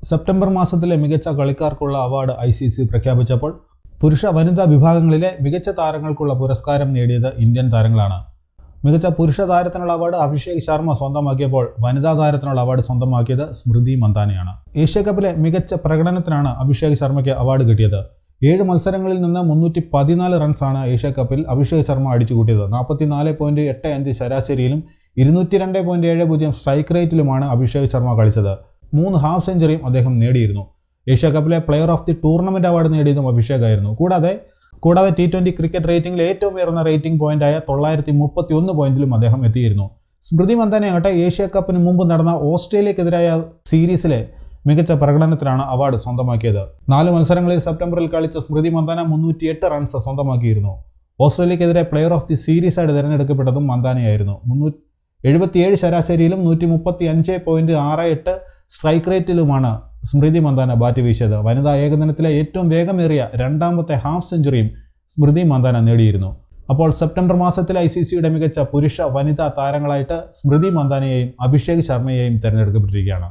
September മാസത്തിലെ മികച്ച കളിക്കാർക്കുള്ള award ICC പ്രഖ്യാപിച്ചപ്പോൾ പുരുഷ വനിതാ വിഭാഗങ്ങളിലെ മികച്ച താരങ്ങൾക്കുള്ള പുരസ്കാരം നേടിയത് ഇന്ത്യൻ താരങ്ങളാണ്. മികച്ച പുരുഷ താരത്തിനുള്ള അവാർഡ് അഭിഷേക് ശർമ്മ സ്വന്തമാക്കിയപ്പോൾ വനിതാ താരത്തിനുള്ള അവാർഡ് സ്വന്തമാക്കിയത് സ്മൃതി മന്ദാനയാണ്. ഏഷ്യാകപ്പിലെ മികച്ച പ്രകടനത്തിനാണ് അഭിഷേക് ശർമ്മയ്ക്ക് അവാർഡ് കിട്ടിയത്. 7 മത്സരങ്ങളിൽ നിന്ന് 314 റൺസാണ് ഏഷ്യാകപ്പിൽ അഭിഷേക് ശർമ്മ അടിച്ചുകൂട്ടിയത്. 44.85 ശരാശരിയിലും 202.70 സ്ട്രൈക്ക് റേറ്റിലുമാണ് അഭിഷേക് ശർമ്മ കളിച്ചത്. 3 ഹാഫ് സെഞ്ചുറിയും അദ്ദേഹം നേടിയിരുന്നു. ഏഷ്യാകപ്പിലെ player of the tournament award നേടിയതും അഭിഷേക് ആയിരുന്നു. കൂടാതെ T20 ക്രിക്കറ്റ് റേറ്റിംഗിൽ ഏറ്റവും ഉയർന്ന റേറ്റിംഗ് പോയിന്റായ 931 പോയിന്റിലും അദ്ദേഹം എത്തിയിരുന്നു. സ്മൃതി മന്ദാനയാകട്ടെ ഏഷ്യാകപ്പിന് മുമ്പ് നടന്ന ഓസ്ട്രേലിയക്കെതിരായ സീരീസിലെ മികച്ച പ്രകടനത്തിനാണ് അവാർഡ് സ്വന്തമാക്കിയത്. 4 മത്സരങ്ങളിൽ സെപ്റ്റംബറിൽ കളിച്ച സ്മൃതി മന്ദാന 308 റൺസ് സ്വന്തമാക്കിയിരുന്നു. ഓസ്ട്രേലിയക്കെതിരെ പ്ലെയർ ഓഫ് ദി സീരീസായിട്ട് തിരഞ്ഞെടുക്കപ്പെട്ടതും മന്ദാനയായിരുന്നു. 377 ശരാശരിയിലും 135.68 സ്ട്രൈക്ക് റേറ്റിലുമാണ് സ്മൃതി മന്ദാന ബാറ്റ് വീശിയത്. വനിതാ ഏകദിനത്തിലെ ഏറ്റവും വേഗമേറിയ 2ാമത്തെ ഹാഫ് സെഞ്ചുറിയും സ്മൃതി മന്ദാന നേടിയിരുന്നു. അപ്പോൾ സെപ്റ്റംബർ മാസത്തിൽ ICCയുടെ മികച്ച പുരുഷ വനിതാ താരങ്ങളായിട്ട് സ്മൃതി മന്ദാനയെയും അഭിഷേക് ശർമ്മയെയും തിരഞ്ഞെടുക്കപ്പെട്ടിരിക്കുകയാണ്.